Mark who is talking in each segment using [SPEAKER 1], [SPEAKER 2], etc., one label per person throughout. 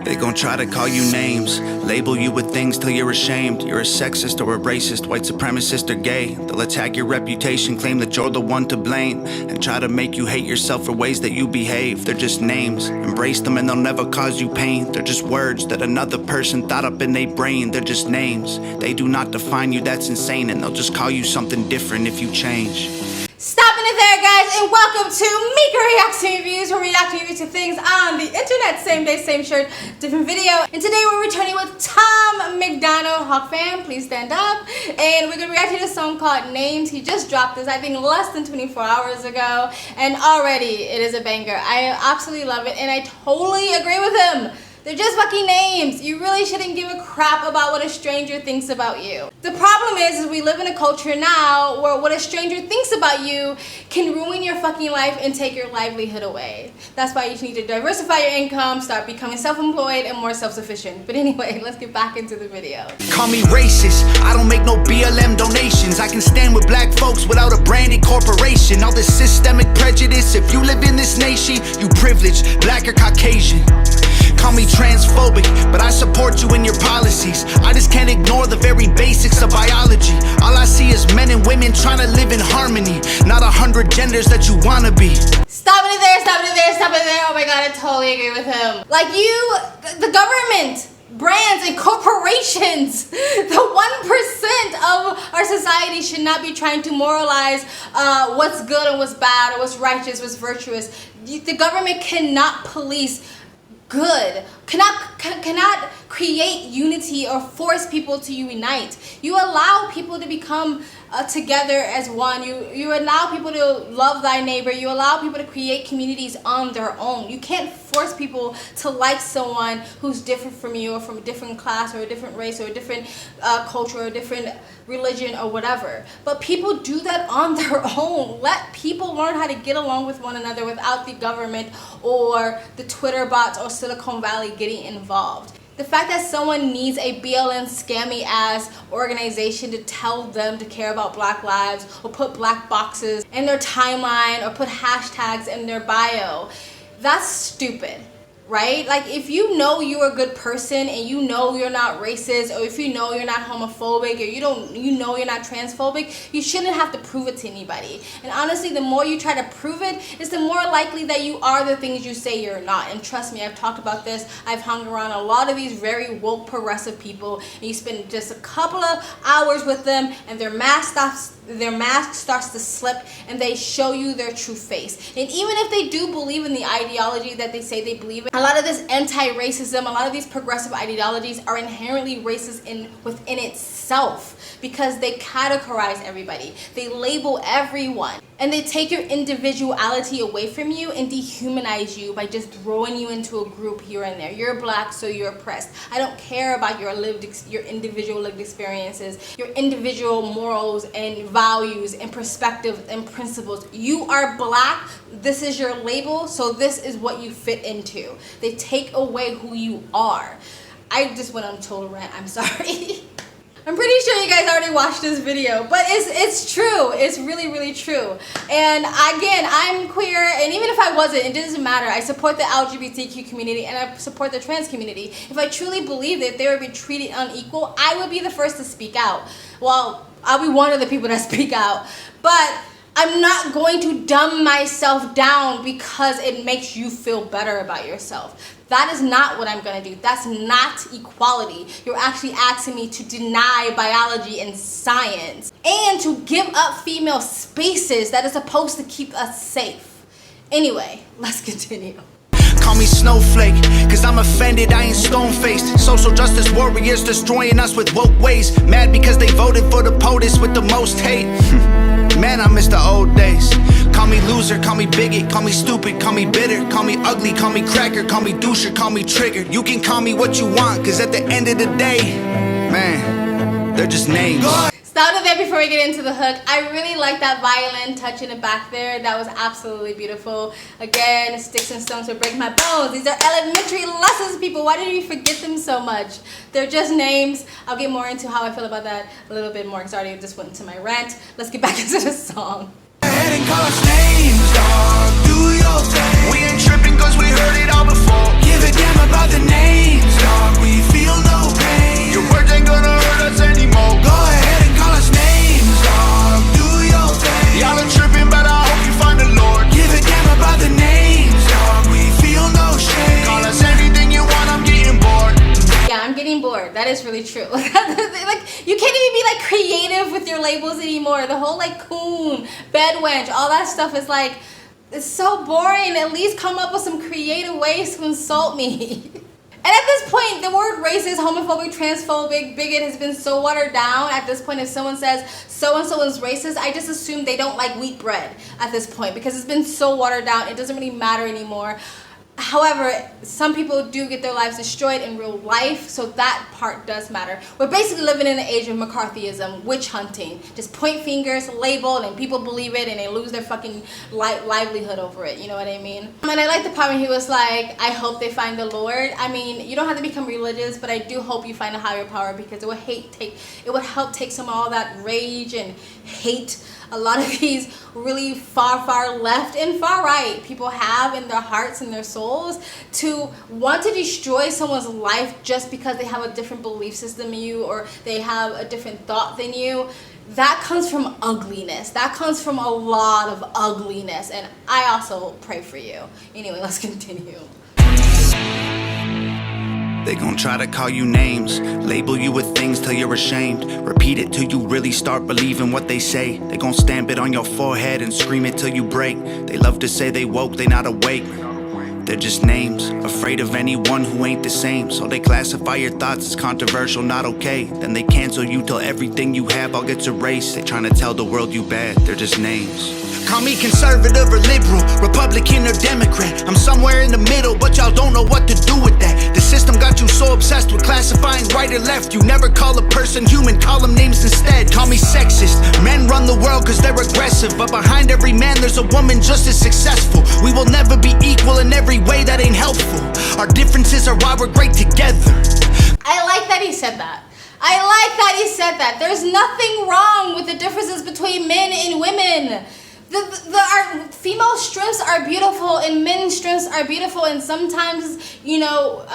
[SPEAKER 1] They gon' try to call you names, label you with things till you're ashamed. You're a sexist or a racist, white supremacist or gay. They'll attack your reputation, claim that you're the one to blame, and try to make you hate yourself for ways that you behave. They're just names, embrace them and they'll never cause you pain. They're just words that another person thought up in their brain. They're just names, they do not define you, that's insane. And they'll just call you something different if you change.
[SPEAKER 2] Stopping it there, guys, and welcome to Mika Reaction Reviews, where we react to things on the internet. Same day, same shirt, different video. And today we're returning with Tom MacDonald. Hawk fan, please stand up. And we're gonna react to a song called Names. He just dropped this, I think, less than 24 hours ago, and already it is a banger. I absolutely love it, and I totally agree with him. They're just fucking names. You really shouldn't give a crap about what a stranger thinks about you. The problem is we live in a culture now where what a stranger thinks about you can ruin your fucking life and take your livelihood away. That's why you need to diversify your income, start becoming self-employed and more self-sufficient. But anyway, let's get back into the video.
[SPEAKER 1] Call me racist, I don't make no BLM donations. I can stand with black folks without a branded corporation. All this systemic prejudice, if you live in this nation, you privileged, black or Caucasian. Call me transphobic, but I support you in your policies. I just can't ignore the very basics of biology. All I see is men and women trying to live in harmony, not 100 genders that you wanna be.
[SPEAKER 2] Stop it there, stop it there, stop it there. Oh my god, I totally agree with him. Like the government, brands and corporations, the 1% of our society should not be trying to moralize what's good and what's bad or what's righteous, what's virtuous. The government cannot police good, cannot create unity or force people to unite. You allow people to become together as one. You allow people to love thy neighbor. You allow people to create communities on their own. You can't force people to like someone who's different from you, or from a different class or a different race or a different culture or a different religion or whatever. But people do that on their own. Let people learn how to get along with one another without the government or the Twitter bots or Silicon Valley getting involved. The fact that someone needs a BLM scammy ass organization to tell them to care about black lives or put black boxes in their timeline or put hashtags in their bio, that's stupid. Right? Like, if you know you're a good person and you know you're not racist, or if you know you're not homophobic, or you know you're not transphobic, you shouldn't have to prove it to anybody. And honestly, the more you try to prove it, it's the more likely that you are the things you say you're not. And trust me, I've talked about this. I've hung around a lot of these very woke progressive people, and you spend just a couple of hours with them and their mask starts to slip and they show you their true face. And even if they do believe in the ideology that they say they believe in, a lot of this anti-racism, a lot of these progressive ideologies are inherently racist within itself, because they categorize everybody, they label everyone, and they take your individuality away from you and dehumanize you by just throwing you into a group here and there. You're black, so you're oppressed. I don't care about your individual lived experiences, your individual morals and values and perspectives and principles. You are black, this is your label, so this is what you fit into. They take away who you are. I just went on a total rant, I'm sorry. I'm pretty sure you guys already watched this video, but it's true. It's really, really true. And again, I'm queer, and even if I wasn't, it doesn't matter. I support the LGBTQ community and I support the trans community. If I truly believe that they would be treated unequal, I would be the first to speak out. Well, I'll be one of the people that speak out, but I'm not going to dumb myself down because it makes you feel better about yourself. That is not what I'm going to do. That's not equality. You're actually asking me to deny biology and science and to give up female spaces that are supposed to keep us safe. Anyway, let's continue.
[SPEAKER 1] Call me snowflake, cause I'm offended, I ain't stone-faced. Social justice warriors destroying us with woke ways. Mad because they voted for the POTUS with the most hate. Man, I miss the old days. Call me loser, call me bigot, call me stupid, call me bitter, call me ugly, call me cracker, call me doucher, call me triggered. You can call me what you want, cause at the end of the day, man, they're just names.
[SPEAKER 2] Stop it there before we get into the hook. I really like that violin touch in the back there. That was absolutely beautiful. Again, sticks and stones will break my bones. These are elementary lessons, people. Why did we forget them so much? They're just names. I'll get more into how I feel about that a little bit more, because I already just went into my rant. Let's get back into the song.
[SPEAKER 1] And call us names, dog. Do your thing. We ain't tripping cause we heard it all before. Give a damn about the name.
[SPEAKER 2] That is really true. Like, you can't even be like creative with your labels anymore. The whole like coon, bedwench, all that stuff is like, it's so boring. At least come up with some creative ways to insult me. And at this point, the word racist, homophobic, transphobic, bigot has been so watered down. At this point, if someone says so-and-so is racist, I just assume they don't like wheat bread at this point because it's been so watered down, it doesn't really matter anymore. However, some people do get their lives destroyed in real life, so that part does matter. We're basically living in the age of McCarthyism, witch hunting. Just point fingers, label, and people believe it, and they lose their fucking livelihood over it. You know what I mean? And I like the part when he was like, I hope they find the Lord. I mean, you don't have to become religious, but I do hope you find a higher power because it would help take some of all that rage and hate a lot of these really far left and far right people have in their hearts and their souls to want to destroy someone's life just because they have a different belief system than you or they have a different thought than you. That comes from ugliness. That comes from a lot of ugliness, and I also pray for you. Anyway, let's continue.
[SPEAKER 1] They gon' try to call you names, label you with things till you're ashamed. Repeat it till you really start believing what they say. They gon' stamp it on your forehead and scream it till you break. They love to say they woke, they not awake. They're just names, afraid of anyone who ain't the same. So they classify your thoughts as controversial, not okay. Then they cancel you till everything you have all gets erased. They tryna tell the world you bad, they're just names. Call me conservative or liberal, Republican or Democrat. I'm somewhere in the middle, but y'all don't know what to do with that. The system got you so obsessed with classifying right or left. You never call a person human, call them names instead. Call me sexist, men run the world cause they're aggressive. But behind every man there's a woman just as successful. We will never be equal in every way that ain't helpful. Our differences are why we're great together.
[SPEAKER 2] I like that he said that. I like that he said that. There's nothing wrong with the differences between men and women. Our female strengths are beautiful and men's strengths are beautiful, and sometimes, you know,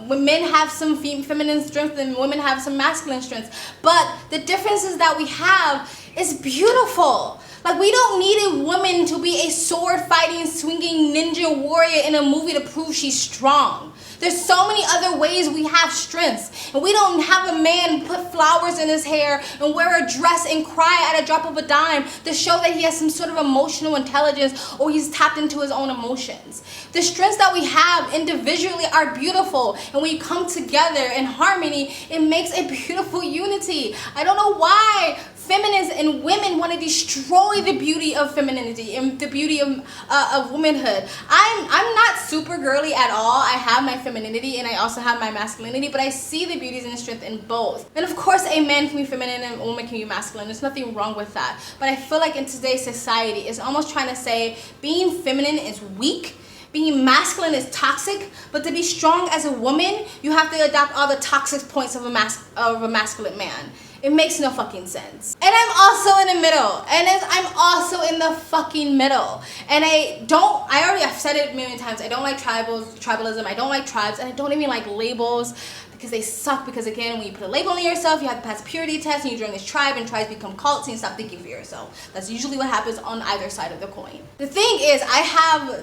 [SPEAKER 2] when men have some feminine strength and women have some masculine strengths. But the differences that we have is beautiful. Like, we don't need a woman to be a sword-fighting, swinging ninja warrior in a movie to prove she's strong. There's so many other ways we have strengths. And we don't have a man put flowers in his hair and wear a dress and cry at a drop of a dime to show that he has some sort of emotional intelligence or he's tapped into his own emotions. The strengths that we have individually are beautiful. And when you come together in harmony, it makes a beautiful unity. I don't know why feminists and women want to destroy the beauty of femininity and the beauty of womanhood. I'm not super girly at all. I have my femininity and I also have my masculinity, but I see the beauties and the strength in both. And of course, a man can be feminine and a woman can be masculine. There's nothing wrong with that. But I feel like in today's society, it's almost trying to say being feminine is weak, being masculine is toxic, but to be strong as a woman, you have to adopt all the toxic points of a masculine man. It makes no fucking sense. And I'm also in the middle. I'm also in the fucking middle. And I've said it a million times, I don't like tribalism, I don't like tribes, and I don't even like labels because they suck. Because again, when you put a label on yourself, you have to pass a purity test and you join this tribe and tribes become cults and you stop thinking for yourself. That's usually what happens on either side of the coin. The thing is, I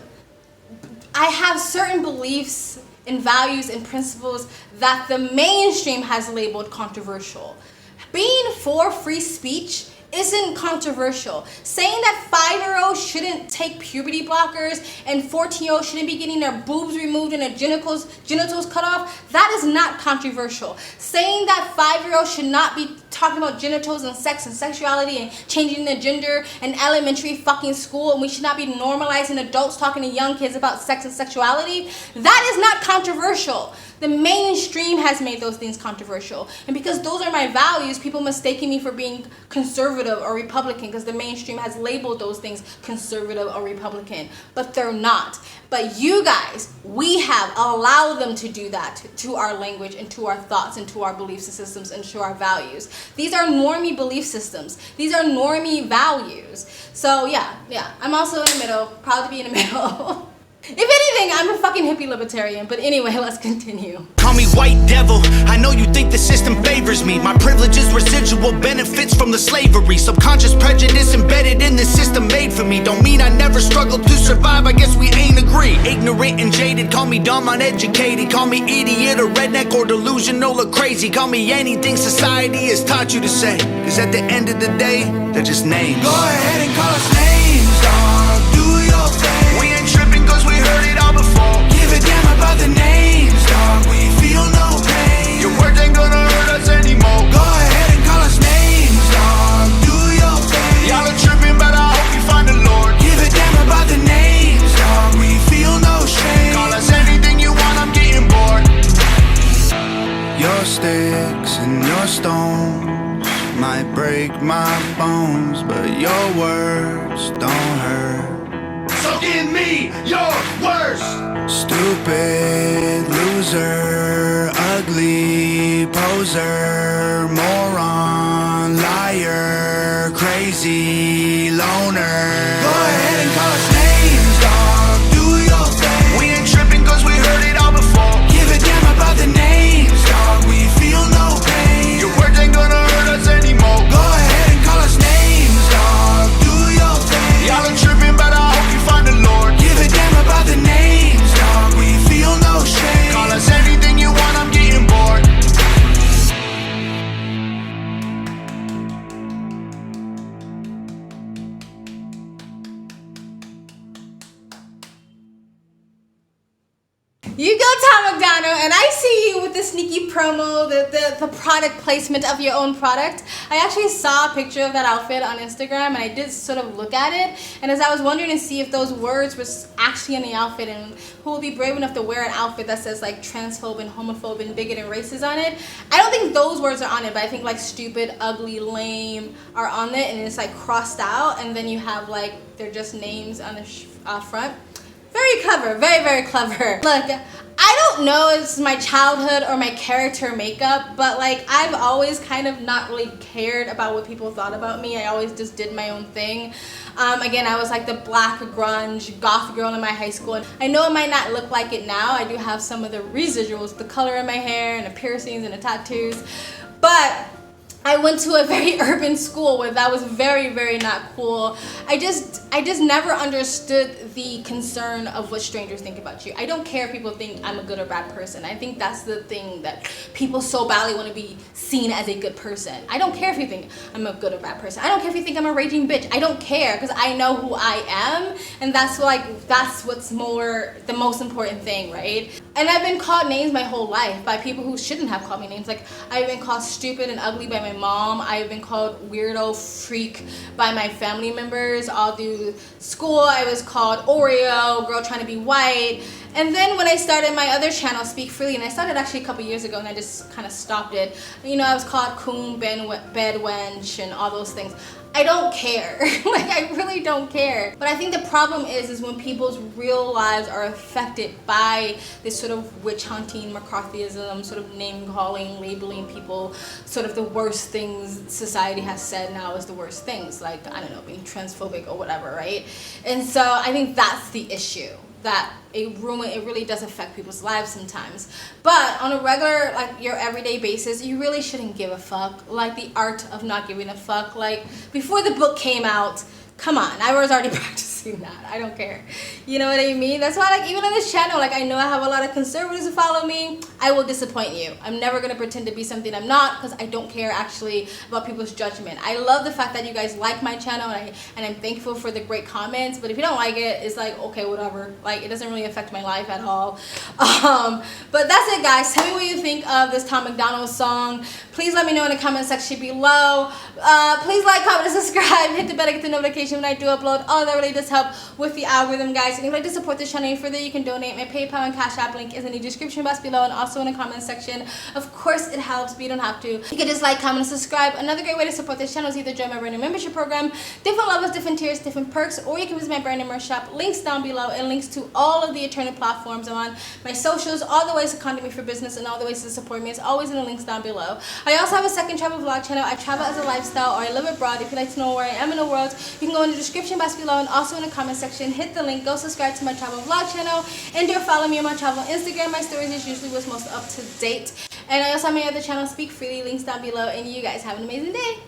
[SPEAKER 2] have certain beliefs and values and principles that the mainstream has labeled controversial. Being for free speech isn't controversial. Saying that 5-year-olds shouldn't take puberty blockers and 14-year-olds shouldn't be getting their boobs removed and their genitals cut off, that is not controversial. Saying that 5-year-olds should not be talking about genitals and sex and sexuality and changing the gender in elementary fucking school, and we should not be normalizing adults talking to young kids about sex and sexuality, that is not controversial. The mainstream has made those things controversial. And because those are my values, people mistaking me for being conservative or Republican because the mainstream has labeled those things conservative or Republican. But they're not. But you guys, we have allowed them to do that to our language and to our thoughts and to our belief systems and to our values. These are normie belief systems. These are normie values. So yeah, I'm also in the middle, proud to be in the middle. If anything, I'm a fucking hippie libertarian. But anyway, let's continue.
[SPEAKER 1] Call me white devil, I know you think the system favors me. My privilege is residual benefits from the slavery. Subconscious prejudice embedded in the system made for me. Don't mean I never struggled to survive, I guess we ain't agree. Ignorant and jaded, call me dumb, uneducated. Call me idiot or redneck or delusional or crazy. Call me anything society has taught you to say. Cause at the end of the day, they're just names.
[SPEAKER 3] Go ahead and call us names, dog. Do your thing.
[SPEAKER 1] We ain't tripping cause we heard it all before.
[SPEAKER 3] Give a damn about the names, dog. We feel no pain.
[SPEAKER 1] Your words ain't gonna hurt us anymore.
[SPEAKER 3] Go ahead and call us names, dog. Do your thing.
[SPEAKER 1] Y'all are tripping, but I hope you find the Lord.
[SPEAKER 3] Give a damn about the names, dog. We feel no shame.
[SPEAKER 1] Call us anything you want, I'm getting bored. Your sticks and your stones might break my bones, but your words don't hurt.
[SPEAKER 3] So give me your worst.
[SPEAKER 1] Stupid loser, ugly poser, moron, liar, crazy loner.
[SPEAKER 3] Go ahead and call us names, dog. Do your thing.
[SPEAKER 1] We ain't tripping cause we heard it all before.
[SPEAKER 3] Give a damn about the names, dog. We feel no pain.
[SPEAKER 1] Your words ain't gonna hurt us anymore.
[SPEAKER 3] Go ahead and call us names, dog. Do your thing.
[SPEAKER 1] Y'all are tripping, but I hope you find the Lord.
[SPEAKER 3] Give a damn about the names, dog. We feel no shame.
[SPEAKER 1] Call us anything you want, I'm getting bored.
[SPEAKER 2] You go, Tom MacDonald, and I see you with the sneaky promo, the product placement of your own product. I actually saw a picture of that outfit on Instagram, and I did sort of look at it. And as I was wondering to see if those words were actually in the outfit, and who will be brave enough to wear an outfit that says like transphobe and homophobe and bigot and racist on it. I don't think those words are on it, but I think like stupid, ugly, lame are on it, and it's like crossed out, and then you have like they're just names on the front. Very clever, very, very clever. Look, I don't know if it's my childhood or my character makeup, but like I've always kind of not really cared about what people thought about me. I always just did my own thing. Again, I was like the black grunge goth girl in my high school. And I know it might not look like it now. I do have some of the residuals, the color in my hair and the piercings and the tattoos, but I went to a very urban school where that was very, very not cool. I just never understood the concern of what strangers think about you. I don't care if people think I'm a good or bad person. I think that's the thing that people so badly want to be seen as a good person. I don't care if you think I'm a good or bad person. I don't care if you think I'm a raging bitch. I don't care because I know who I am, and that's what's the most important thing, right? And I've been called names my whole life by people who shouldn't have called me names. Like I've been called stupid and ugly by my mom. I've been called weirdo freak by my family members all through school. I was called Oreo, girl trying to be white. And then when I started my other channel, Speak Freely, and I started actually a couple years ago and I just kind of stopped it. You know, I was called coon, bed wench, and all those things. I don't care. Like, I really don't care. But I think the problem is when people's real lives are affected by this sort of witch hunting, McCarthyism, sort of name calling, labeling people, sort of the worst things society has said now is the worst things, like, I don't know, being transphobic or whatever, right? And so I think that's the issue, that it really does affect people's lives sometimes. But on a regular, like your everyday basis, you really shouldn't give a fuck. Like the art of not giving a fuck. Like before the book came out, come on, I was already practicing that. I don't care. You know what I mean? That's why, like, even on this channel, like, I know I have a lot of conservatives who follow me. I will disappoint you. I'm never gonna pretend to be something I'm not, because I don't care actually about people's judgment. I love the fact that you guys like my channel, and I'm thankful for the great comments. But if you don't like it, it's like, okay, whatever. Like, it doesn't really affect my life at all. But that's it, guys. Tell me what you think of this Tom MacDonald song. Please let me know in the comment section below. Please like, comment, and subscribe. Hit the bell to get the notification when I do upload. All that really does help with the algorithm, guys. And if you'd like to support this channel any further, you can donate. My PayPal and Cash App link is in the description box below and also in the comment section. Of course, it helps, but you don't have to. You can just like, comment, and subscribe. Another great way to support this channel is either join my brand new membership program, different levels, different tiers, different perks, or you can visit my brand new merch shop. Links down below and links to all of the eternal platforms I'm on, my socials, all the ways to contact me for business, and all the ways to support me. It's always in the links down below. I also have a second travel vlog channel. I travel as a lifestyle, or I live abroad. If you'd like to know where I am in the world, you can go in the description box below and also in the comment section. Hit the link. Go subscribe to my travel vlog channel. And do follow me on my travel Instagram. My stories is usually what's most up to date. And I also have my other channel, Speak Freely. Links down below. And you guys have an amazing day.